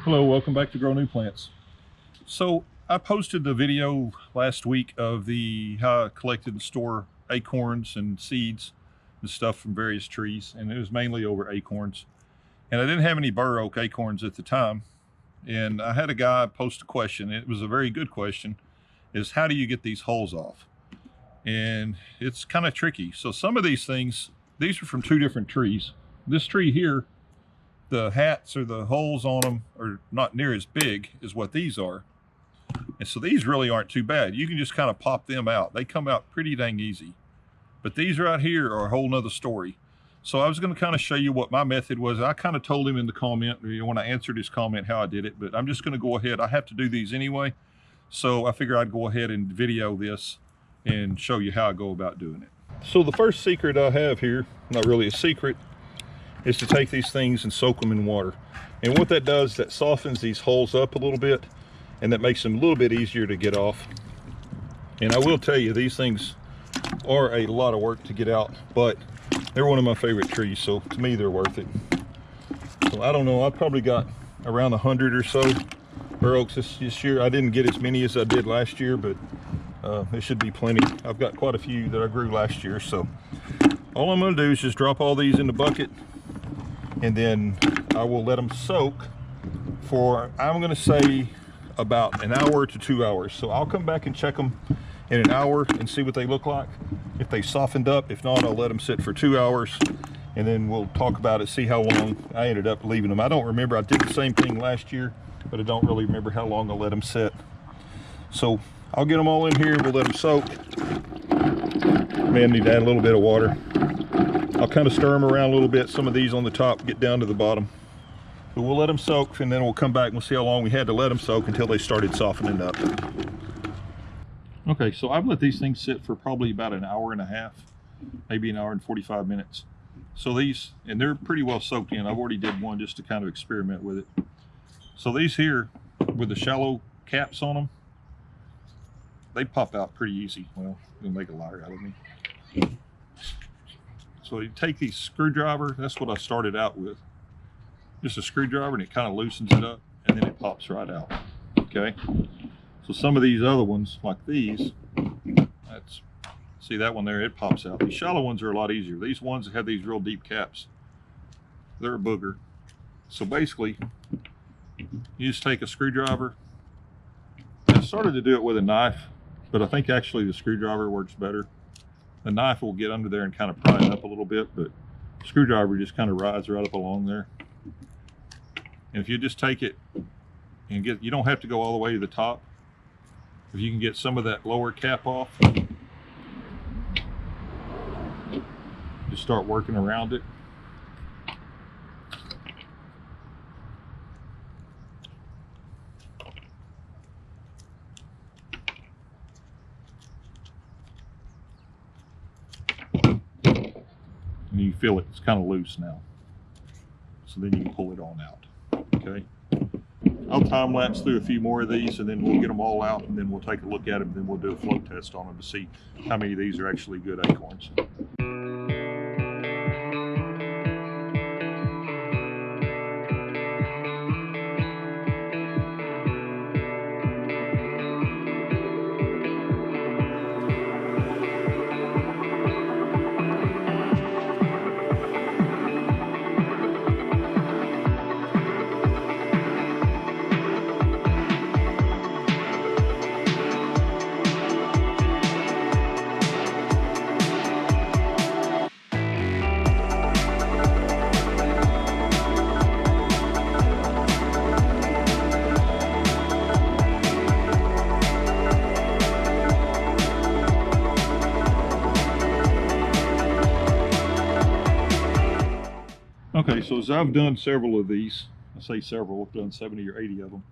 Hello, welcome back to Grow New Plants. So I posted the video last week of how I collected and store acorns and seeds and stuff from various trees, and it was mainly over acorns. And I didn't have any Bur Oak acorns at the time. And I had a guy post a question. It was a very good question, is how do you get these hulls off? And it's kind of tricky. So some of these things, these are from two different trees. This tree here, the hats or the holes on them are not near as big as what these are. And so these really aren't too bad. You can just kind of pop them out. They come out pretty dang easy. But these right here are a whole nother story. So I was going to kind of show you what my method was. I kind of told him in the comment, when I answered his comment, how I did it, but I'm just going to go ahead. I have to do these anyway. So I figure I'd go ahead and video this and show you how I go about doing it. So the first secret I have here, not really a secret, is to take these things and soak them in water. And what that does, that softens these holes up a little bit, and that makes them a little bit easier to get off. And I will tell you, these things are a lot of work to get out, but they're one of my favorite trees, so to me they're worth it. So I don't know, I've probably got around 100 or so Bur Oaks this year. I didn't get as many as I did last year, but there should be plenty. I've got quite a few that I grew last year. So all I'm going to do is just drop all these in the bucket, and then I will let them soak for, I'm going to say, about an hour to 2 hours. So I'll come back and check them in an hour and see what they look like, if they softened up. If not, I'll let them sit for 2 hours, and then we'll talk about it, see how long I ended up leaving them. I don't remember. I did the same thing last year, but I don't really remember how long I let them sit. So I'll get them all in here. We'll let them soak. May need to add a little bit of water. I'll kind of stir them around a little bit. Some of these on the top get down to the bottom. But we'll let them soak, and then we'll come back and we'll see how long we had to let them soak until they started softening up. Okay, so I've let these things sit for probably about an hour and a half, maybe an hour and 45 minutes. So these, and they're pretty well soaked in. I've already did one just to kind of experiment with it. So these here, with the shallow caps on them, they pop out pretty easy. Well, you'll make a liar out of me. So you take these screwdriver, that's what I started out with. Just a screwdriver, and it kind of loosens it up, and then it pops right out. Okay. So some of these other ones, like these, see that one there, it pops out. These shallow ones are a lot easier. These ones that have these real deep caps, they're a booger. So basically, you just take a screwdriver. I started to do it with a knife, but I think actually the screwdriver works better. The knife will get under there and kind of pry it up a little bit, but the screwdriver just kind of rides right up along there. And if you just take it and you don't have to go all the way to the top. If you can get some of that lower cap off, just start working around it. And you feel it's kind of loose now. So then you can pull it on out, okay? I'll time lapse through a few more of these, and then we'll get them all out, and then we'll take a look at them, and then we'll do a flow test on them to see how many of these are actually good acorns. Okay, so as I've done several of these, I say several, I've done 70 or 80 of them,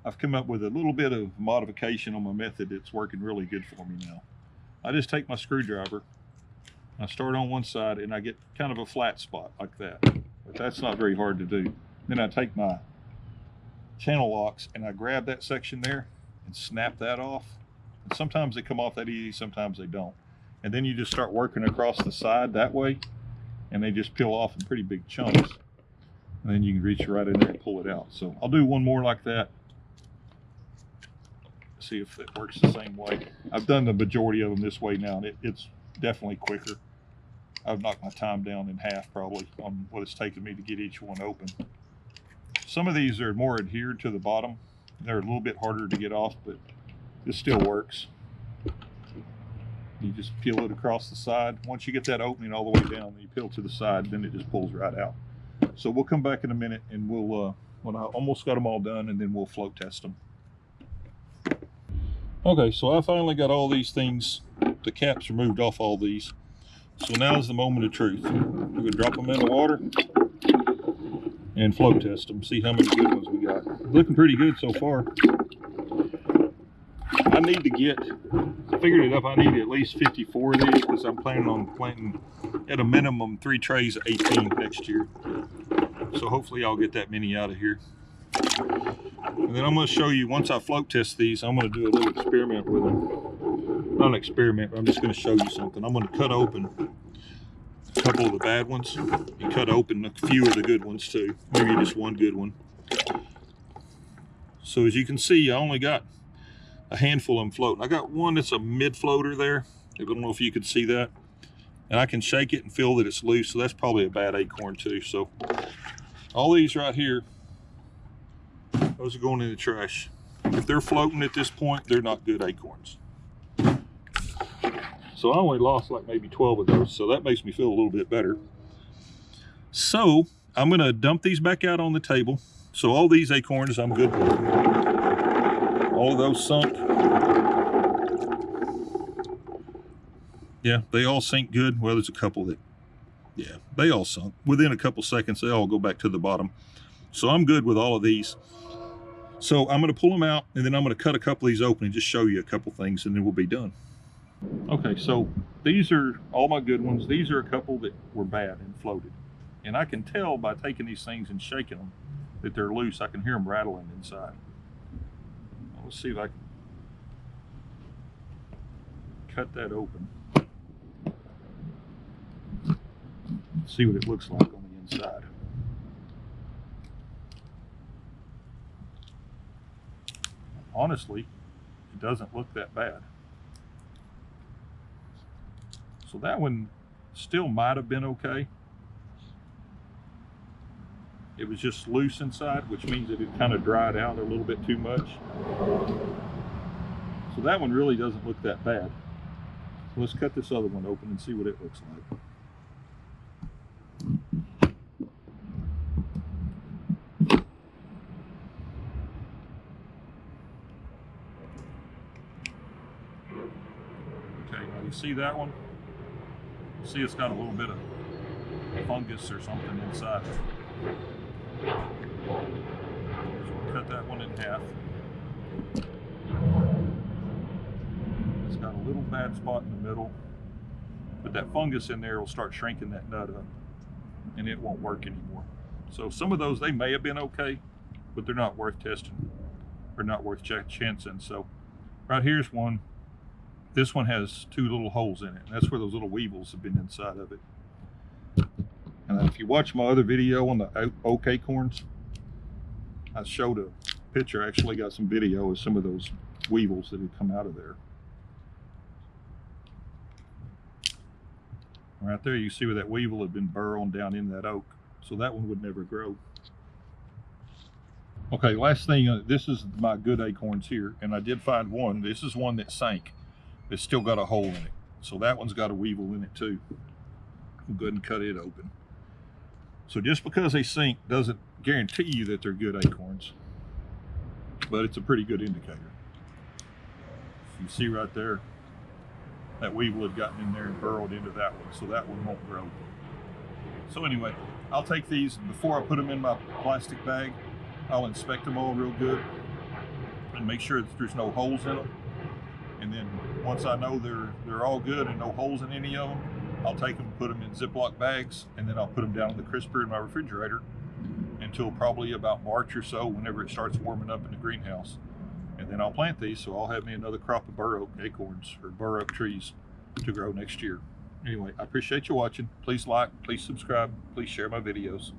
I've come up with a little bit of modification on my method that's working really good for me now. I just take my screwdriver, I start on one side, and I get kind of a flat spot like that. But that's not very hard to do. Then I take my channel locks and I grab that section there and snap that off. And sometimes they come off that easy, sometimes they don't. And then you just start working across the side that way, and they just peel off in pretty big chunks. And then you can reach right in there and pull it out. So I'll do one more like that. See if it works the same way. I've done the majority of them this way now, and it's definitely quicker. I've knocked my time down in half probably on what it's taken me to get each one open. Some of these are more adhered to the bottom. They're a little bit harder to get off, but this still works. You just peel it across the side. Once you get that opening all the way down, you peel to the side, then it just pulls right out. So we'll come back in a minute and we'll, when I almost got them all done, and then we'll float test them. Okay, so I finally got all these things, the caps removed off all these. So now is the moment of truth. We're gonna drop them in the water and float test them, see how many good ones we got. Looking pretty good so far. I need to get, I figured it up, I need at least 54 of these because I'm planning on planting at a minimum 3 trays of 18 next year. So hopefully I'll get that many out of here. And then I'm going to show you, once I float test these, I'm going to do a little experiment with them. Not an experiment, but I'm just going to show you something. I'm going to cut open a couple of the bad ones and cut open a few of the good ones too. Maybe just one good one. So as you can see, I only got a handful of them floating. I got one that's a mid floater there. I don't know if you could see that. And I can shake it and feel that it's loose, so that's probably a bad acorn too. So all these right here, those are going in the trash. If they're floating at this point, they're not good acorns. So I only lost like maybe 12 of those, so that makes me feel a little bit better. So I'm gonna dump these back out on the table. So all these acorns I'm good with. All of those sunk. Yeah, they all sink good. Well, there's a couple that, yeah, they all sunk. Within a couple seconds, they all go back to the bottom. So I'm good with all of these. So I'm going to pull them out, and then I'm going to cut a couple of these open and just show you a couple things, and then we'll be done. Okay, so these are all my good ones. These are a couple that were bad and floated. And I can tell by taking these things and shaking them that they're loose. I can hear them rattling inside. Let's see if I can cut that open. See what it looks like on the inside. Honestly, it doesn't look that bad. So that one still might have been okay. It was just loose inside, which means that it kind of dried out a little bit too much. So that one really doesn't look that bad. So let's cut this other one open and see what it looks like. Okay, now you see that one? See, it's got a little bit of fungus or something inside. So we'll cut that one in half. It's got a little bad spot in the middle, but that fungus in there will start shrinking that nut up and it won't work anymore. So some of those, they may have been okay, but they're not worth testing or not worth chancing. So right here's one. This one has 2 little holes in it, and that's where those little weevils have been inside of it. And if you watch my other video on the oak acorns, I showed a picture, I actually got some video of some of those weevils that had come out of there. Right there, you see where that weevil had been burrowing down in that oak. So that one would never grow. Okay, last thing, this is my good acorns here, and I did find one. This is one that sank. It's still got a hole in it. So that one's got a weevil in it too. We'll go ahead and cut it open. So just because they sink doesn't guarantee you that they're good acorns, but it's a pretty good indicator. You see right there, that weevil had gotten in there and burrowed into that one, so that one won't grow. So anyway, I'll take these, before I put them in my plastic bag, I'll inspect them all real good and make sure that there's no holes in them. And then once I know they're all good and no holes in any of them, I'll take them, put them in Ziploc bags, and then I'll put them down in the crisper in my refrigerator until probably about March or so, whenever it starts warming up in the greenhouse. And then I'll plant these, so I'll have me another crop of Bur Oak acorns or Bur Oak trees to grow next year. Anyway, I appreciate you watching. Please like, please subscribe, please share my videos.